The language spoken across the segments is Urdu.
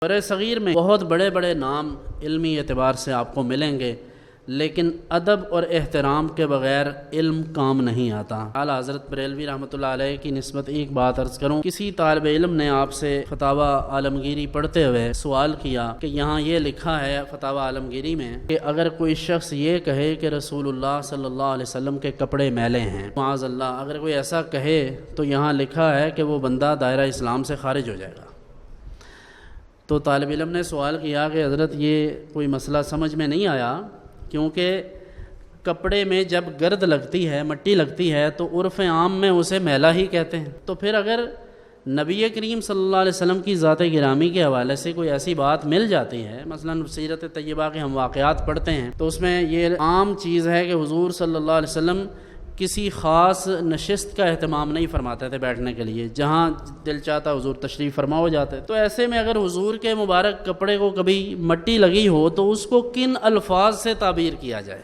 بر صغیر میں بہت بڑے بڑے نام علمی اعتبار سے آپ کو ملیں گے، لیکن ادب اور احترام کے بغیر علم کام نہیں آتا۔ اعلیٰ حضرت بریلوی رحمۃ اللہ علیہ کی نسبت ایک بات عرض کروں، کسی طالب علم نے آپ سے فتاوی عالمگیری پڑھتے ہوئے سوال کیا کہ یہاں یہ لکھا ہے فتاوی عالمگیری میں کہ اگر کوئی شخص یہ کہے کہ رسول اللہ صلی اللہ علیہ وسلم کے کپڑے میلے ہیں، معاذ اللہ، اگر کوئی ایسا کہے تو یہاں لکھا ہے کہ وہ بندہ دائرہ اسلام سے خارج ہو جائے گا۔ تو طالب علم نے سوال کیا کہ حضرت یہ کوئی مسئلہ سمجھ میں نہیں آیا، کیونکہ کپڑے میں جب گرد لگتی ہے، مٹی لگتی ہے تو عرف عام میں اسے میلا ہی کہتے ہیں۔ تو پھر اگر نبی کریم صلی اللہ علیہ وسلم کی ذات گرامی کے حوالے سے کوئی ایسی بات مل جاتی ہے، مثلا سیرت طیبہ کے ہم واقعات پڑھتے ہیں تو اس میں یہ عام چیز ہے کہ حضور صلی اللہ علیہ وسلم کسی خاص نشست کا اہتمام نہیں فرماتے تھے بیٹھنے کے لیے، جہاں دل چاہتا حضور تشریف فرما ہو جاتے۔ تو ایسے میں اگر حضور کے مبارک کپڑے کو کبھی مٹی لگی ہو تو اس کو کن الفاظ سے تعبیر کیا جائے،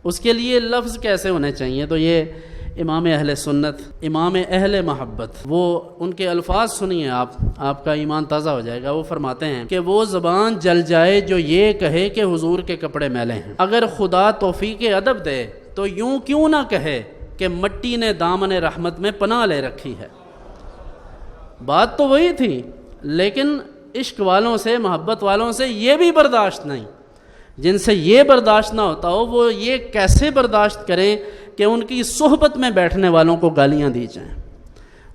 اس کے لیے لفظ کیسے ہونے چاہیے؟ تو یہ امام اہل سنت، امام اہل محبت، وہ ان کے الفاظ سنیے، آپ کا ایمان تازہ ہو جائے گا۔ وہ فرماتے ہیں کہ وہ زبان جل جائے جو یہ کہے کہ حضور کے کپڑے میلے ہیں، اگر خدا توفیق ادب دے تو یوں کیوں نہ کہے کہ مٹی نے دامن رحمت میں پناہ لے رکھی ہے۔ بات تو وہی تھی، لیکن عشق والوں سے، محبت والوں سے یہ بھی برداشت نہیں۔ جن سے یہ برداشت نہ ہوتا ہو وہ یہ کیسے برداشت کریں کہ ان کی صحبت میں بیٹھنے والوں کو گالیاں دی جائیں،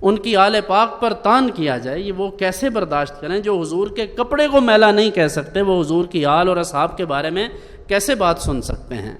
ان کی آل پاک پر طعن کیا جائے، یہ وہ کیسے برداشت کریں جو حضور کے کپڑے کو میلا نہیں کہہ سکتے، وہ حضور کی آل اور اصحاب کے بارے میں کیسے بات سن سکتے ہیں؟